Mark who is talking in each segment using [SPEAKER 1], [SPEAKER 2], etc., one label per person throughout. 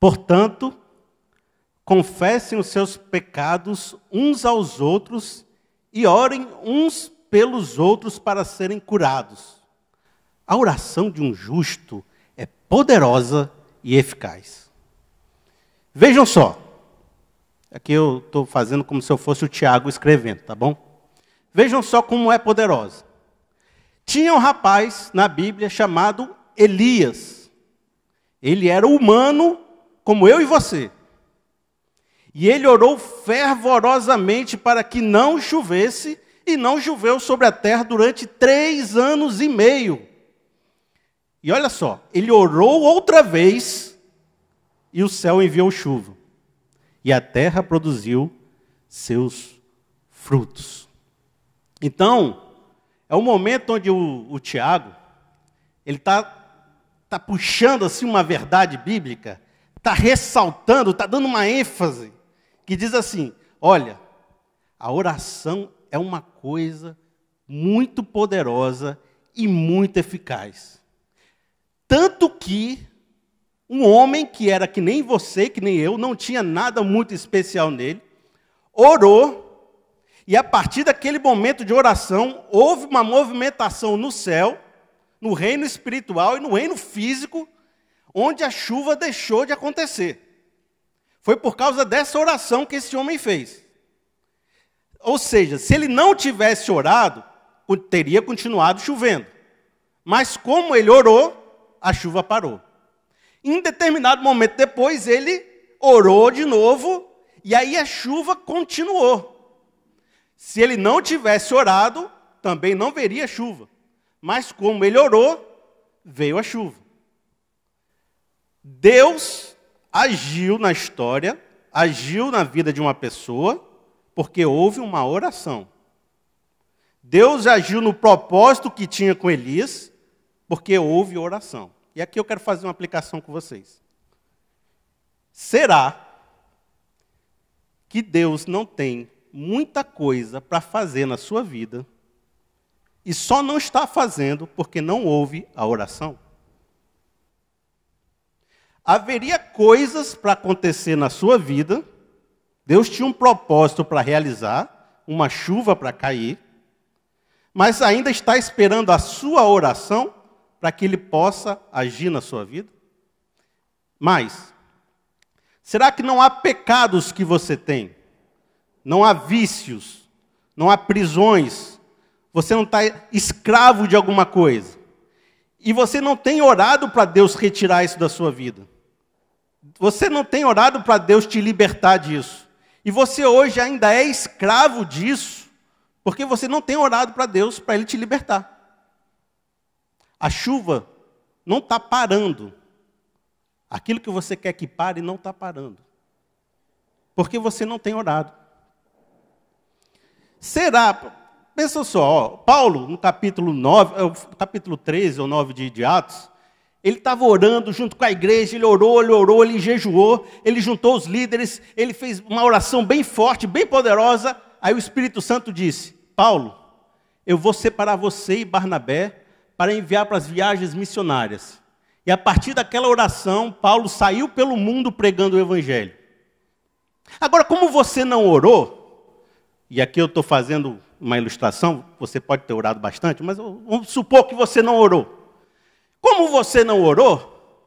[SPEAKER 1] Portanto, confessem os seus pecados uns aos outros e orem uns pelos outros para serem curados. A oração de um justo é poderosa e eficaz. Vejam só. Aqui eu estou fazendo como se eu fosse o Tiago escrevendo, tá bom? Vejam só como é poderosa. Tinha um rapaz na Bíblia chamado Elias. Ele era humano como eu e você. E ele orou fervorosamente para que não chovesse, e não choveu sobre a terra durante 3 anos e meio. E olha só, ele orou outra vez, e o céu enviou chuva. E a terra produziu seus frutos. Então, é o momento onde o Tiago, ele está puxando assim uma verdade bíblica, está ressaltando, está dando uma ênfase, que diz assim, olha, a oração é uma coisa muito poderosa e muito eficaz. Tanto que um homem que era que nem você, que nem eu, não tinha nada muito especial nele, orou, e a partir daquele momento de oração, houve uma movimentação no céu, no reino espiritual e no reino físico, onde a chuva deixou de acontecer. Foi por causa dessa oração que esse homem fez. Ou seja, se ele não tivesse orado, teria continuado chovendo. Mas como ele orou, a chuva parou. Em determinado momento depois, ele orou de novo, e aí a chuva continuou. Se ele não tivesse orado, também não veria chuva. Mas como ele orou, veio a chuva. Deus agiu na história, agiu na vida de uma pessoa, porque houve uma oração. Deus agiu no propósito que tinha com Elias, porque houve oração. E aqui eu quero fazer uma aplicação com vocês. Será que Deus não tem muita coisa para fazer na sua vida e só não está fazendo porque não houve a oração? Haveria coisas para acontecer na sua vida, Deus tinha um propósito para realizar, uma chuva para cair, mas ainda está esperando a sua oração para que Ele possa agir na sua vida? Mas, será que não há pecados que você tem? Não há vícios, não há prisões, você não está escravo de alguma coisa, e você não tem orado para Deus retirar isso da sua vida? Você não tem orado para Deus te libertar disso. E você hoje ainda é escravo disso, porque você não tem orado para Deus para Ele te libertar. A chuva não está parando. Aquilo que você quer que pare não está parando. Porque você não tem orado. Será, pensa só, ó, Paulo, no capítulo 13 ou 9 de Atos, ele estava orando junto com a igreja, ele orou, ele jejuou, ele juntou os líderes, ele fez uma oração bem forte, bem poderosa. Aí o Espírito Santo disse, Paulo, eu vou separar você e Barnabé para enviar para as viagens missionárias. E a partir daquela oração, Paulo saiu pelo mundo pregando o Evangelho. Agora, como você não orou, e aqui eu estou fazendo uma ilustração, você pode ter orado bastante, mas vamos supor que você não orou. Como você não orou,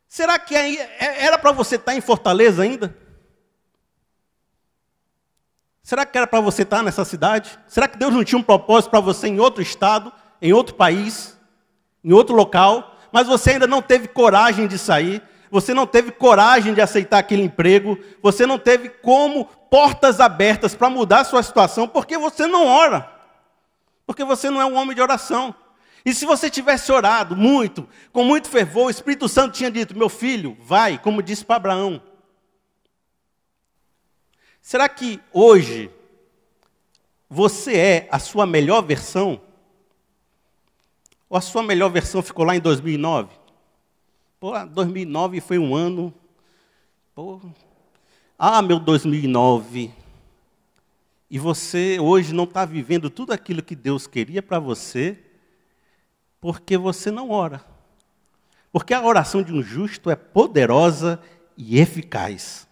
[SPEAKER 1] será que era para você estar em Fortaleza ainda? Será que era para você estar nessa cidade? Será que Deus não tinha um propósito para você em outro estado, em outro país, em outro local, mas você ainda não teve coragem de sair, você não teve coragem de aceitar aquele emprego, você não teve como portas abertas para mudar a sua situação, porque você não ora, porque você não é um homem de oração. E se você tivesse orado muito, com muito fervor, o Espírito Santo tinha dito, meu filho, vai, como disse para Abraão. Será que hoje você é a sua melhor versão? Ou a sua melhor versão ficou lá em 2009? Pô, 2009 foi um ano... Pô, meu 2009... E você hoje não está vivendo tudo aquilo que Deus queria para você... porque você não ora. Porque a oração de um justo é poderosa e eficaz.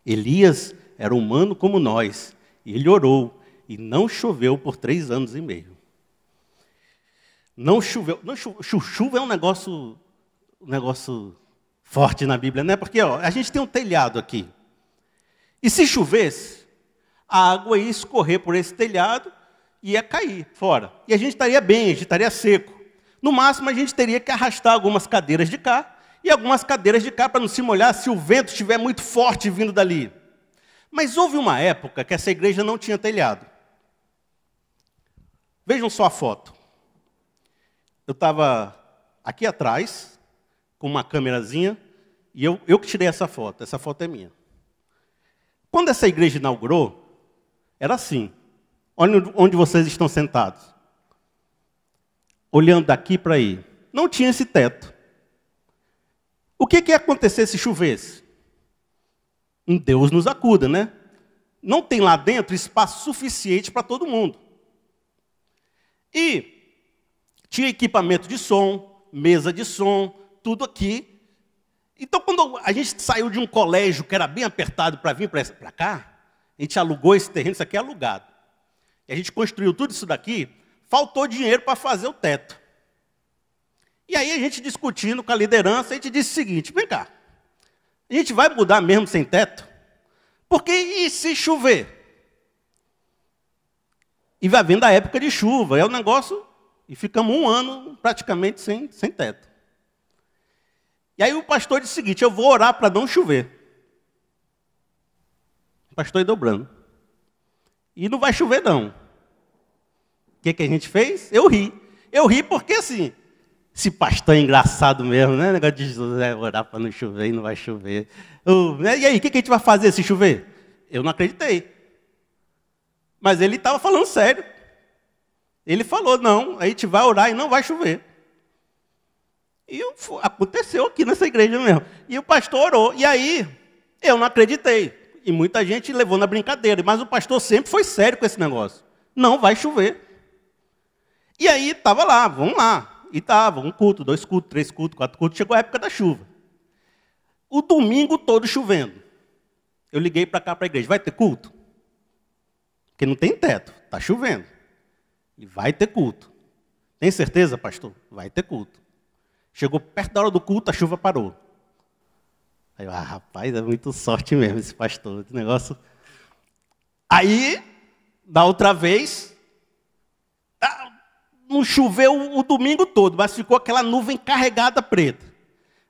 [SPEAKER 1] Elias era humano como nós, e ele orou, e não choveu por 3 anos e meio. Não choveu. Chuva é um negócio forte na Bíblia, né? Porque a gente tem um telhado aqui. E se chovesse, a água ia escorrer por esse telhado e ia cair fora. E a gente estaria bem, a gente estaria seco. No máximo, a gente teria que arrastar algumas cadeiras de cá e algumas cadeiras de cá para não se molhar se o vento estiver muito forte vindo dali. Mas houve uma época que essa igreja não tinha telhado. Vejam só a foto. Eu estava aqui atrás, com uma câmerazinha, e eu que tirei essa foto é minha. Quando essa igreja inaugurou, era assim. Olha onde vocês estão sentados. Olhando daqui para aí. Não tinha esse teto. O que ia acontecer se chovesse? Deus nos acuda, né? Não tem lá dentro espaço suficiente para todo mundo. E tinha equipamento de som, mesa de som, tudo aqui. Então, quando a gente saiu de um colégio que era bem apertado para vir para cá, a gente alugou esse terreno, isso aqui é alugado. E a gente construiu tudo isso daqui, faltou dinheiro para fazer o teto. E aí a gente discutindo com a liderança, a gente disse o seguinte, vem cá, a gente vai mudar mesmo sem teto? Porque e se chover? E vai vindo a época de chuva, é um negócio, e ficamos 1 ano praticamente sem teto. E aí o pastor disse o seguinte, eu vou orar para não chover. O pastor ia dobrando. E não vai chover não. O que a gente fez? Eu ri. Eu ri porque assim, esse pastor é engraçado mesmo, né? O negócio de Jesus é orar para não chover e não vai chover. E aí, o que a gente vai fazer se chover? Eu não acreditei. Mas ele estava falando sério. Ele falou, não, a gente vai orar e não vai chover. E aconteceu aqui nessa igreja mesmo. E o pastor orou. E aí, eu não acreditei. E muita gente levou na brincadeira. Mas o pastor sempre foi sério com esse negócio. Não vai chover. E aí, estava lá, vamos lá. E estava, 1 culto, 2 cultos, 3 cultos, 4 cultos. Chegou a época da chuva. O domingo todo chovendo. Eu liguei para cá, para a igreja. Vai ter culto? Porque não tem teto. Está chovendo. E vai ter culto. Tem certeza, pastor? Vai ter culto. Chegou perto da hora do culto, a chuva parou. Aí eu, rapaz, é muito sorte mesmo esse pastor. Esse negócio. Aí, da outra vez, não choveu o domingo todo, mas ficou aquela nuvem carregada preta.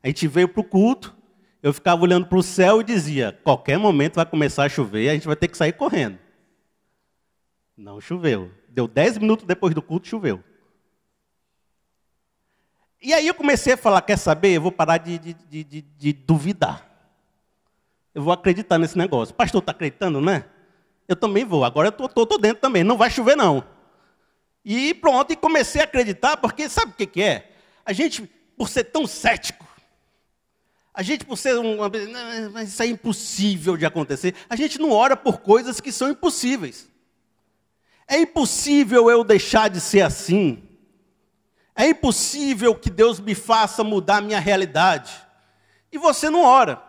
[SPEAKER 1] A gente veio para o culto, eu ficava olhando para o céu e dizia, qualquer momento vai começar a chover e a gente vai ter que sair correndo. Não choveu. Deu 10 minutos depois do culto, choveu. E aí eu comecei a falar, quer saber? Eu vou parar de duvidar. Eu vou acreditar nesse negócio. Pastor, está acreditando, né? Eu também vou. Agora eu estou dentro também. Não vai chover, não. E pronto, e comecei a acreditar, porque sabe o que é? A gente, por ser tão cético, a gente, por ser mas isso é impossível de acontecer, a gente não ora por coisas que são impossíveis. É impossível eu deixar de ser assim. É impossível que Deus me faça mudar a minha realidade. E você não ora.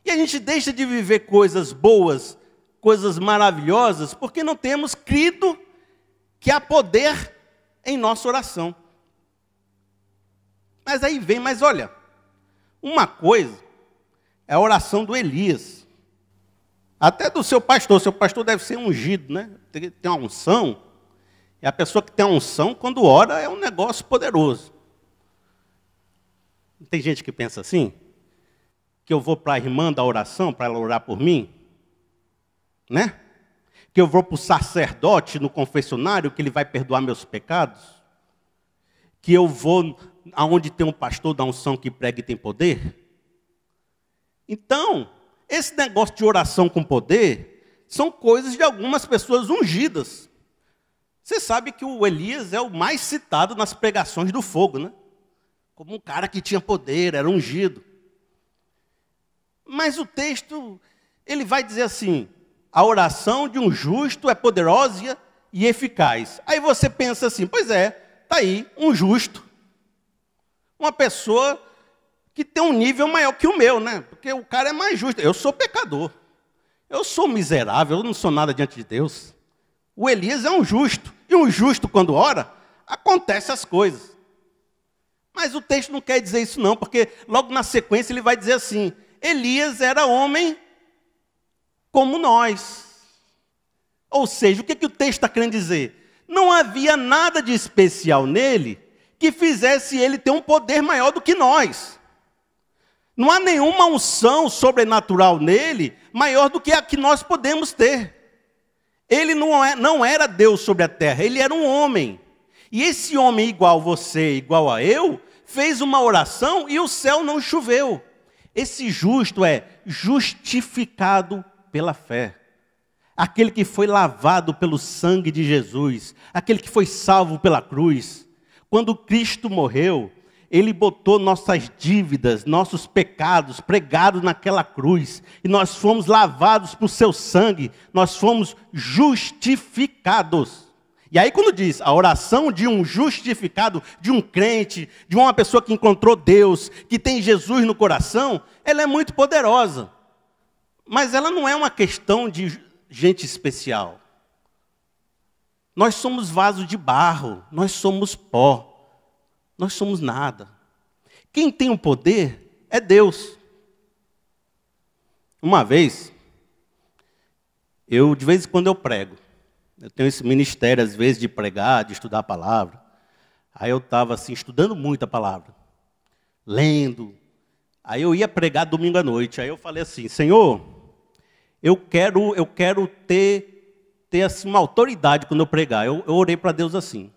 [SPEAKER 1] E a gente deixa de viver coisas boas, coisas maravilhosas, porque não temos crido que há poder em nossa oração. Mas aí vem, mas olha, uma coisa é a oração do Elias. Até do seu pastor deve ser ungido, né? Tem uma unção. E a pessoa que tem a unção, quando ora, é um negócio poderoso. Tem gente que pensa assim, que eu vou para a irmã da oração, para ela orar por mim, né? Que eu vou para o sacerdote no confessionário, que ele vai perdoar meus pecados. Que eu vou aonde tem um pastor da unção que prega e tem poder. Então, esse negócio de oração com poder, são coisas de algumas pessoas ungidas. Você sabe que o Elias é o mais citado nas pregações do fogo, né? Como um cara que tinha poder, era ungido. Mas o texto, ele vai dizer assim, a oração de um justo é poderosa e eficaz. Aí você pensa assim, pois é, está aí, um justo. Uma pessoa que tem um nível maior que o meu, né? Porque o cara é mais justo. Eu sou pecador. Eu sou miserável, eu não sou nada diante de Deus. O Elias é um justo. E um justo, quando ora, acontecem as coisas. Mas o texto não quer dizer isso não, porque logo na sequência ele vai dizer assim, Elias era homem como nós. Ou seja, o que o texto está querendo dizer? Não havia nada de especial nele que fizesse ele ter um poder maior do que nós. Não há nenhuma unção sobrenatural nele maior do que a que nós podemos ter. Ele não era Deus sobre a terra, ele era um homem. E esse homem igual você, igual a eu, fez uma oração e o céu não choveu. Esse justo é justificado pela fé. Aquele que foi lavado pelo sangue de Jesus, aquele que foi salvo pela cruz. Quando Cristo morreu, Ele botou nossas dívidas, nossos pecados pregados naquela cruz. E nós fomos lavados por seu sangue, nós fomos justificados. E aí quando diz a oração de um justificado, de um crente, de uma pessoa que encontrou Deus, que tem Jesus no coração, ela é muito poderosa. Mas ela não é uma questão de gente especial. Nós somos vaso de barro, nós somos pó. Nós somos nada. Quem tem o poder é Deus. Uma vez, de vez em quando eu prego. Eu tenho esse ministério, às vezes, de pregar, de estudar a palavra. Aí eu estava assim, estudando muito a palavra. Lendo. Aí eu ia pregar domingo à noite. Aí eu falei assim, Senhor, eu quero ter assim, uma autoridade quando eu pregar. Eu orei para Deus assim.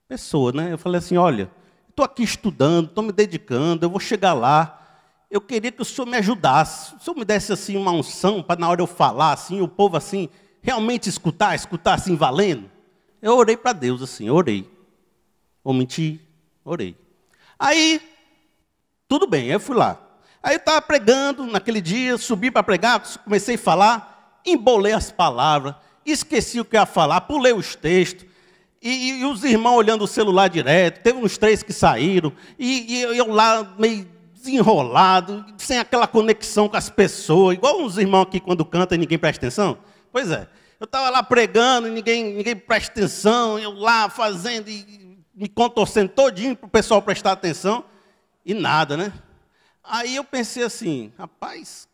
[SPEAKER 1] Pessoa, né? Eu falei assim, olha, estou aqui estudando, estou me dedicando, eu vou chegar lá. Eu queria que o Senhor me ajudasse. O Senhor me desse assim uma unção para na hora eu falar assim, o povo assim, realmente escutar assim valendo. Eu orei para Deus assim, orei. Vou mentir, orei. Aí, tudo bem, eu fui lá. Aí eu estava pregando naquele dia, subi para pregar, comecei a falar, embolei as palavras, esqueci o que eu ia falar, pulei os textos. E os irmãos olhando o celular direto, teve uns 3 que saíram, e eu lá meio desenrolado, sem aquela conexão com as pessoas, igual uns irmãos aqui quando cantam e ninguém presta atenção. Pois é, eu estava lá pregando e ninguém presta atenção, eu lá fazendo e me contorcendo todinho para o pessoal prestar atenção, e nada, né? Aí eu pensei assim, rapaz,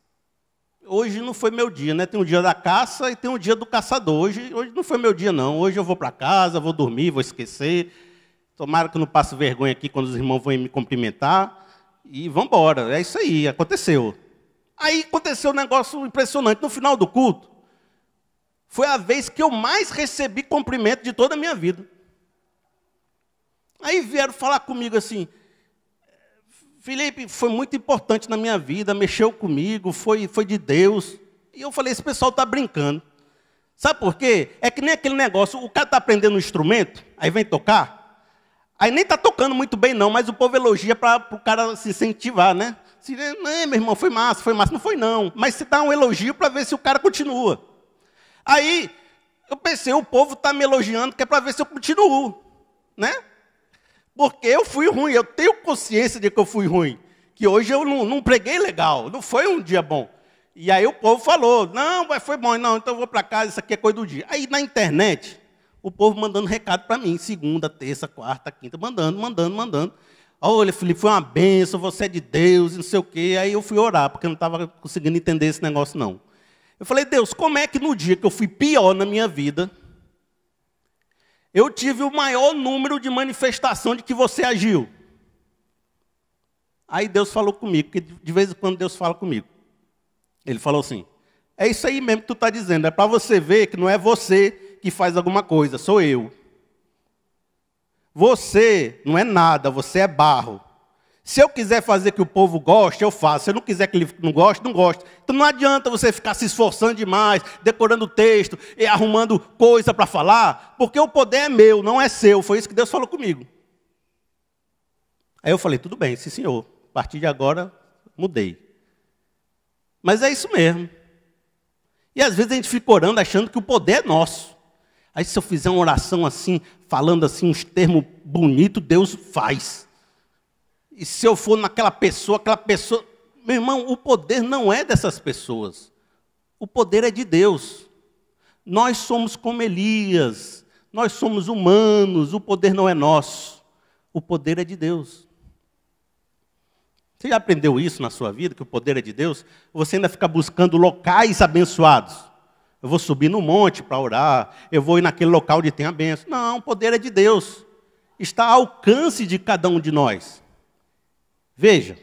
[SPEAKER 1] hoje não foi meu dia, né? Tem um dia da caça e tem um dia do caçador. Hoje não foi meu dia, não. Hoje eu vou para casa, vou dormir, vou esquecer. Tomara que eu não passe vergonha aqui quando os irmãos vão me cumprimentar. E vamos embora. É isso aí, aconteceu. Aí aconteceu um negócio impressionante. No final do culto, foi a vez que eu mais recebi cumprimento de toda a minha vida. Aí vieram falar comigo assim, Felipe, foi muito importante na minha vida, mexeu comigo, foi de Deus. E eu falei, esse pessoal está brincando. Sabe por quê? É que nem aquele negócio, o cara está aprendendo um instrumento, aí vem tocar, aí nem está tocando muito bem não, mas o povo elogia para o cara se incentivar, né? Se, não, meu irmão, foi massa, não foi não. Mas você dá um elogio para ver se o cara continua. Aí, eu pensei, o povo está me elogiando, que é para ver se eu continuo, né? Porque eu fui ruim, eu tenho consciência de que eu fui ruim. Que hoje eu não preguei legal, não foi um dia bom. E aí o povo falou, não, foi bom, não, então eu vou para casa, isso aqui é coisa do dia. Aí na internet, o povo mandando recado para mim, segunda, terça, quarta, quinta, mandando. Olha, Felipe, foi uma bênção, você é de Deus, não sei o quê. Aí eu fui orar, porque eu não estava conseguindo entender esse negócio, não. Eu falei, Deus, como é que no dia que eu fui pior na minha vida, eu tive o maior número de manifestação de que você agiu? Aí Deus falou comigo, porque de vez em quando Deus fala comigo. Ele falou assim, é isso aí mesmo que tu está dizendo, é para você ver que não é você que faz alguma coisa, sou eu. Você não é nada, você é barro. Se eu quiser fazer que o povo goste, eu faço. Se eu não quiser que ele não goste, não goste. Então não adianta você ficar se esforçando demais, decorando o texto, e arrumando coisa para falar, porque o poder é meu, não é seu. Foi isso que Deus falou comigo. Aí eu falei, tudo bem, sim senhor. A partir de agora, mudei. Mas é isso mesmo. E às vezes a gente fica orando achando que o poder é nosso. Aí se eu fizer uma oração assim, falando assim uns termos bonitos, Deus faz. e se eu for naquela pessoa, aquela pessoa... Meu irmão, o poder não é dessas pessoas. O poder é de Deus. Nós somos como Elias. Nós somos humanos. O poder não é nosso. O poder é de Deus. Você já aprendeu isso na sua vida, que o poder é de Deus? Ou você ainda fica buscando locais abençoados? Eu vou subir no monte para orar. Eu vou ir naquele local onde tem a bênção. Não, o poder é de Deus. Está ao alcance de cada um de nós. Veja.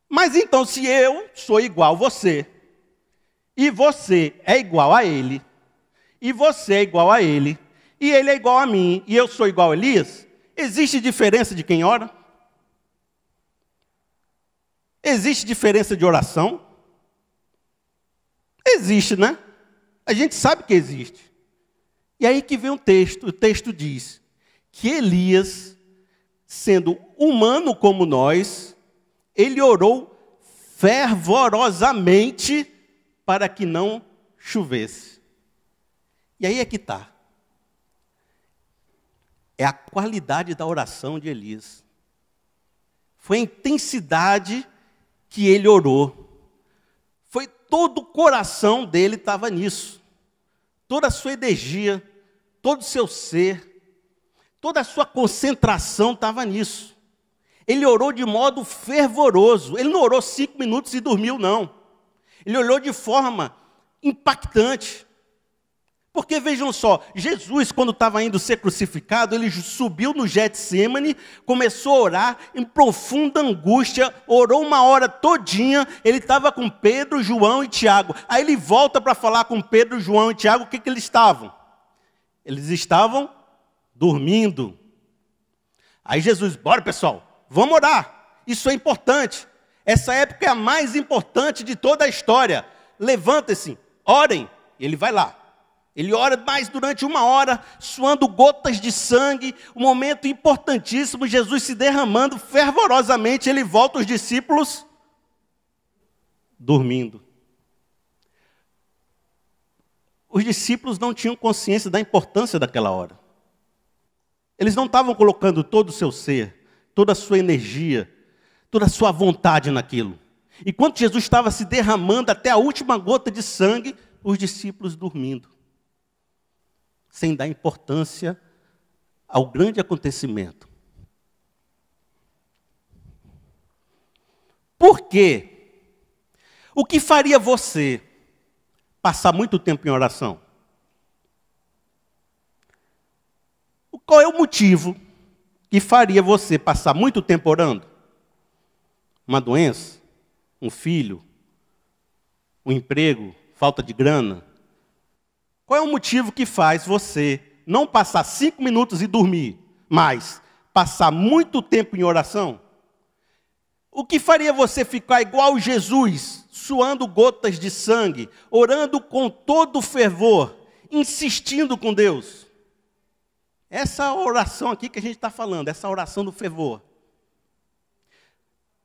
[SPEAKER 1] Mas então, se eu sou igual a você, e você é igual a ele, e você é igual a ele, e ele é igual a mim, e eu sou igual a Elias, existe diferença de quem ora? Existe diferença de oração? Existe, né? A gente sabe que existe. E aí que vem o texto diz que Elias, sendo humano como nós, ele orou fervorosamente para que não chovesse. E aí é que está. É a qualidade da oração de Elias. Foi a intensidade que ele orou. Foi todo o coração dele estava nisso. Toda a sua energia, todo o seu ser, toda a sua concentração estava nisso. Ele orou de modo fervoroso. Ele não orou 5 minutos e dormiu, não. Ele orou de forma impactante. Porque vejam só, Jesus, quando estava indo ser crucificado, ele subiu no Getsemane, começou a orar em profunda angústia, orou 1 hora todinha, ele estava com Pedro, João e Tiago. Aí ele volta para falar com Pedro, João e Tiago, o que eles estavam? Eles estavam dormindo. Aí Jesus, bora pessoal, vamos orar, isso é importante. Essa época é a mais importante de toda a história. Levantem-se, orem. Ele vai lá. Ele ora mais durante 1 hora, suando gotas de sangue, um momento importantíssimo, Jesus se derramando fervorosamente, ele volta os discípulos dormindo. Os discípulos não tinham consciência da importância daquela hora. Eles não estavam colocando todo o seu ser, toda a sua energia, toda a sua vontade naquilo. Enquanto Jesus estava se derramando até a última gota de sangue, os discípulos dormindo, sem dar importância ao grande acontecimento. Por quê? O que faria você passar muito tempo em oração? Qual é o motivo que faria você passar muito tempo orando? Uma doença? Um filho? Um emprego? Falta de grana? Qual é o motivo que faz você não passar 5 minutos e dormir, mas passar muito tempo em oração? O que faria você ficar igual Jesus, suando gotas de sangue, orando com todo o fervor, insistindo com Deus? Essa oração aqui que a gente está falando, essa oração do fervor.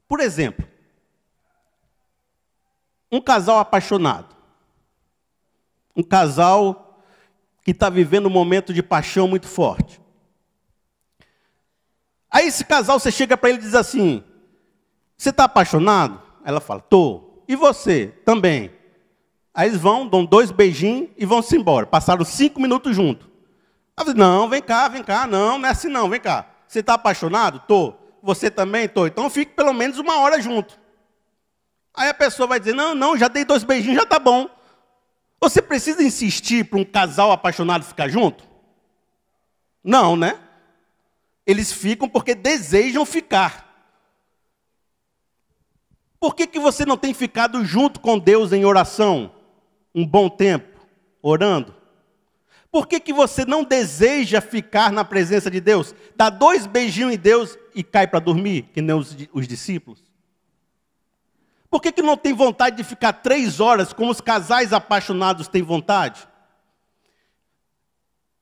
[SPEAKER 1] Por exemplo, um casal apaixonado. Um casal que está vivendo um momento de paixão muito forte. Aí esse casal, você chega para ele e diz assim, você está apaixonado? Ela fala, estou. E você? Também. Aí eles vão, dão 2 beijinhos e vão-se embora. Passaram 5 minutos juntos. Ela diz, não, vem cá, não é assim não, vem cá. Você está apaixonado? Estou. Você também? Estou. Então fique pelo menos 1 hora junto. Aí a pessoa vai dizer, não, já dei 2 beijinhos, já está bom. Você precisa insistir para um casal apaixonado ficar junto? Não, né? Eles ficam porque desejam ficar. Por que você não tem ficado junto com Deus em oração um bom tempo, orando? Por que você não deseja ficar na presença de Deus? Dá 2 beijinhos em Deus e cai para dormir, que nem os discípulos? Por que não tem vontade de ficar 3 horas, como os casais apaixonados têm vontade?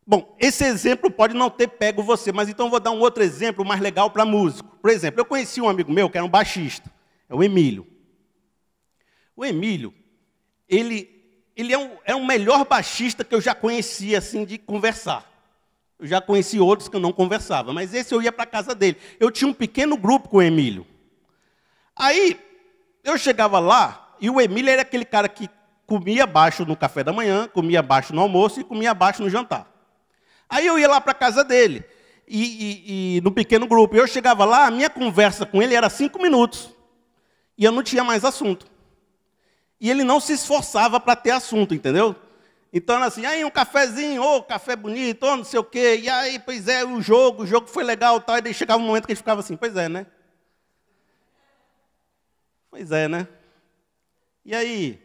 [SPEAKER 1] Bom, esse exemplo pode não ter pego você, mas então eu vou dar um outro exemplo mais legal para músico. Por exemplo, eu conheci um amigo meu que era um baixista, é o Emílio. O Emílio, ele é o melhor baixista que eu já conheci, assim, de conversar. Eu já conheci outros que eu não conversava, mas esse eu ia para a casa dele. Eu tinha um pequeno grupo com o Emílio. Aí, eu chegava lá, e o Emílio era aquele cara que comia baixo no café da manhã, comia baixo no almoço e comia baixo no jantar. Aí eu ia lá para a casa dele, e no pequeno grupo. Eu chegava lá, a minha conversa com ele era 5 minutos. E eu não tinha mais assunto. E ele não se esforçava para ter assunto, entendeu? Então, era assim, aí um cafezinho, café bonito, não sei o quê. E aí, pois é, o jogo foi legal, tal. E daí chegava um momento que ele ficava assim, pois é, né? Pois é, né? E aí,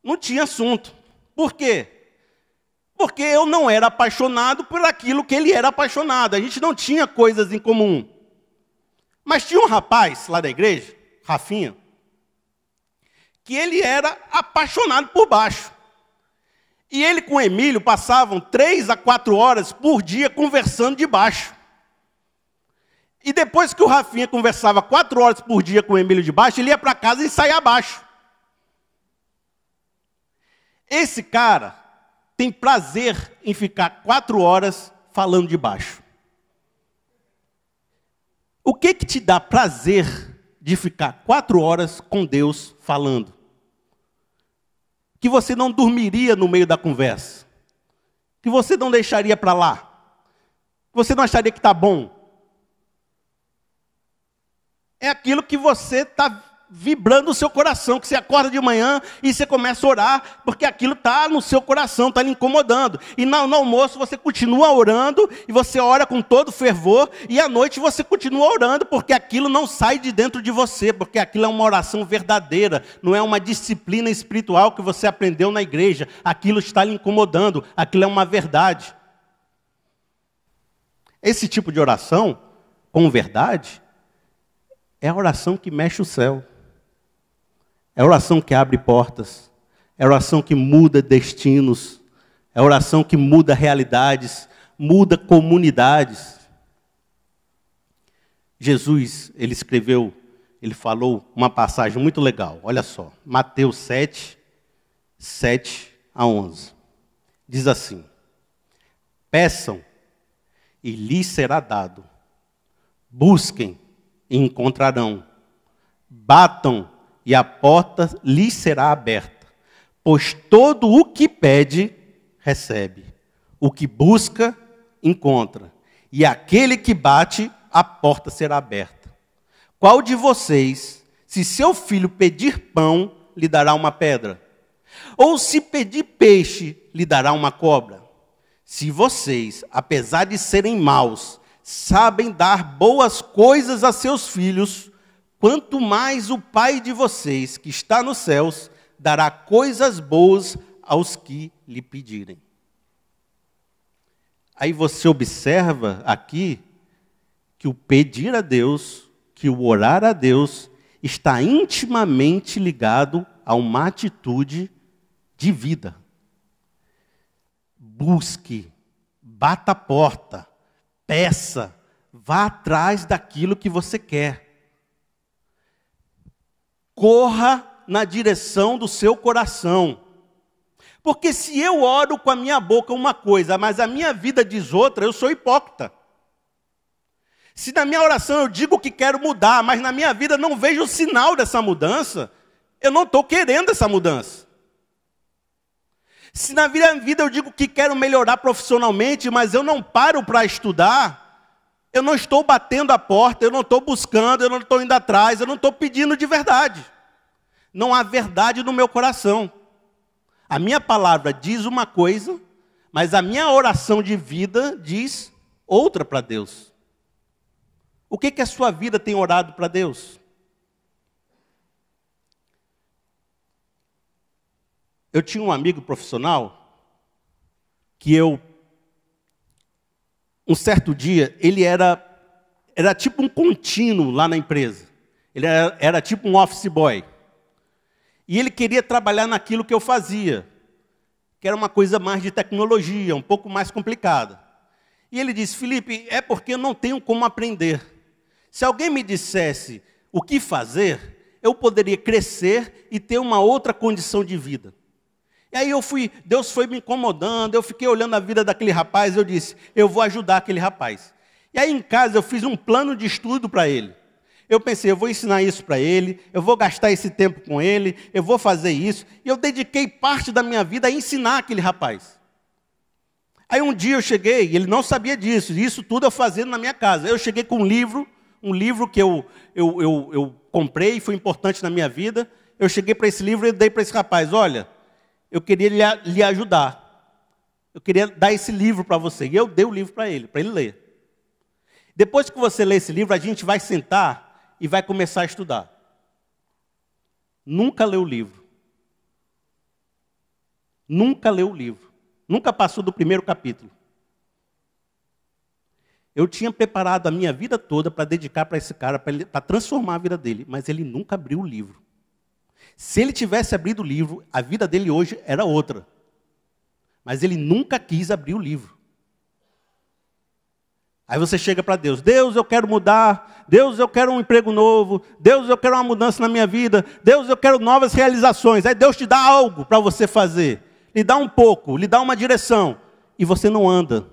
[SPEAKER 1] não tinha assunto. Por quê? Porque eu não era apaixonado por aquilo que ele era apaixonado. A gente não tinha coisas em comum. Mas tinha um rapaz lá da igreja, Rafinha, que ele era apaixonado por baixo. E ele com o Emílio passavam 3 a 4 horas por dia conversando de baixo. E depois que o Rafinha conversava 4 horas por dia com o Emílio de baixo, ele ia para casa e saía abaixo. Esse cara tem prazer em ficar 4 horas falando de baixo. O que te dá prazer de ficar 4 horas com Deus falando? Que você não dormiria no meio da conversa. Que você não deixaria para lá. Que você não acharia que está bom. É aquilo que você está vibrando no seu coração, que você acorda de manhã e você começa a orar, porque aquilo está no seu coração, está lhe incomodando. E no almoço você continua orando, e você ora com todo fervor, e à noite você continua orando, porque aquilo não sai de dentro de você, porque aquilo é uma oração verdadeira, não é uma disciplina espiritual que você aprendeu na igreja, aquilo está lhe incomodando, aquilo é uma verdade. Esse tipo de oração, com verdade, é a oração que mexe o céu. É a oração que abre portas. É a oração que muda destinos. É a oração que muda realidades, muda comunidades. Jesus, ele falou uma passagem muito legal. Olha só, Mateus 7, 7 a 11. Diz assim: peçam e lhes será dado. Busquem e encontrarão. Batam e a porta lhes será aberta. Pois todo o que pede, recebe. O que busca, encontra. E aquele que bate, a porta será aberta. Qual de vocês, se seu filho pedir pão, lhe dará uma pedra? Ou se pedir peixe, lhe dará uma cobra? Se vocês, apesar de serem maus, sabem dar boas coisas a seus filhos, quanto mais o Pai de vocês, que está nos céus, dará coisas boas aos que lhe pedirem. Aí você observa aqui que o pedir a Deus, que o orar a Deus, está intimamente ligado a uma atitude de vida. Busque, bata a porta, peça, vá atrás daquilo que você quer. Corra na direção do seu coração. Porque se eu oro com a minha boca uma coisa, mas a minha vida diz outra, eu sou hipócrita. Se na minha oração eu digo que quero mudar, mas na minha vida não vejo o sinal dessa mudança, eu não estou querendo essa mudança. Se na minha vida eu digo que quero melhorar profissionalmente, mas eu não paro para estudar, eu não estou batendo a porta, eu não estou buscando, eu não estou indo atrás, eu não estou pedindo de verdade. Não há verdade no meu coração. A minha palavra diz uma coisa, mas a minha oração de vida diz outra para Deus. O que a sua vida tem orado para Deus? Eu tinha um amigo profissional que um certo dia, ele era tipo um contínuo lá na empresa. Ele era tipo um office boy. E ele queria trabalhar naquilo que eu fazia, que era uma coisa mais de tecnologia, um pouco mais complicada. E ele disse: Felipe, é porque eu não tenho como aprender. Se alguém me dissesse o que fazer, eu poderia crescer e ter uma outra condição de vida. E aí Deus foi me incomodando, eu fiquei olhando a vida daquele rapaz, eu disse, eu vou ajudar aquele rapaz. E aí em casa eu fiz um plano de estudo para ele. Eu pensei, eu vou ensinar isso para ele, eu vou gastar esse tempo com ele, eu vou fazer isso. E eu dediquei parte da minha vida a ensinar aquele rapaz. Aí um dia eu cheguei, e ele não sabia disso, isso tudo eu fazendo na minha casa. Eu cheguei com um livro que eu comprei, foi importante na minha vida. Eu cheguei para esse livro e dei para esse rapaz, olha, eu queria lhe ajudar. Eu queria dar esse livro para você. E eu dei o livro para ele ler. Depois que você lê esse livro, a gente vai sentar e vai começar a estudar. Nunca leu o livro. Nunca leu o livro. Nunca passou do primeiro capítulo. Eu tinha preparado a minha vida toda para dedicar para esse cara, para transformar a vida dele, mas ele nunca abriu o livro. Se ele tivesse abrido o livro, a vida dele hoje era outra. Mas ele nunca quis abrir o livro. Aí você chega para Deus, Deus, eu quero mudar, Deus, eu quero um emprego novo, Deus, eu quero uma mudança na minha vida, Deus, eu quero novas realizações. Aí Deus te dá algo para você fazer, lhe dá um pouco, lhe dá uma direção, e você não anda,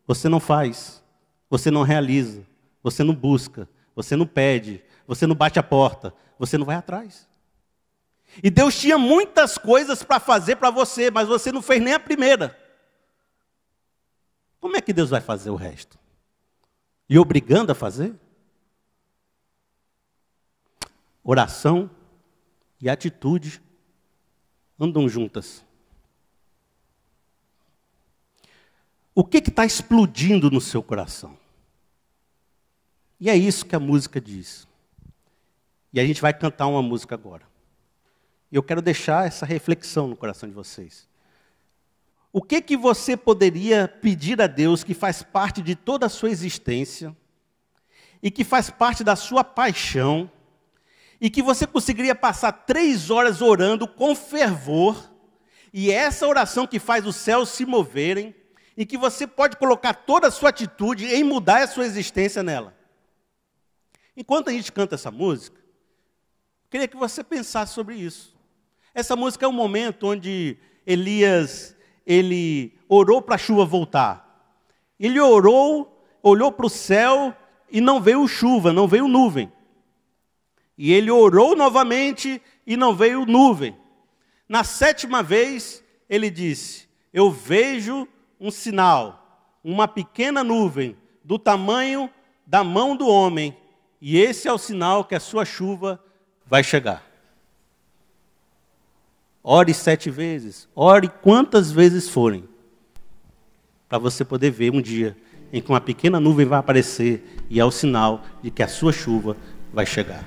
[SPEAKER 1] você não faz, você não realiza, você não busca, você não pede, você não bate a porta, você não vai atrás. E Deus tinha muitas coisas para fazer para você, mas você não fez nem a primeira. Como é que Deus vai fazer o resto? E obrigando a fazer? Oração e atitude andam juntas. O que está explodindo no seu coração? E é isso que a música diz. E a gente vai cantar uma música agora. E eu quero deixar essa reflexão no coração de vocês. O que você poderia pedir a Deus que faz parte de toda a sua existência e que faz parte da sua paixão e que você conseguiria passar 3 horas orando com fervor e é essa oração que faz os céus se moverem e que você pode colocar toda a sua atitude em mudar a sua existência nela? Enquanto a gente canta essa música, eu queria que você pensasse sobre isso. Essa música é um momento onde Elias, ele orou para a chuva voltar. Ele orou, olhou para o céu e não veio chuva, não veio nuvem. E ele orou novamente e não veio nuvem. Na 7ª vez, ele disse, eu vejo um sinal, uma pequena nuvem do tamanho da mão do homem, e esse é o sinal que a sua chuva vai chegar. Ore 7 vezes, ore quantas vezes forem, para você poder ver um dia em que uma pequena nuvem vai aparecer e é o sinal de que a sua chuva vai chegar.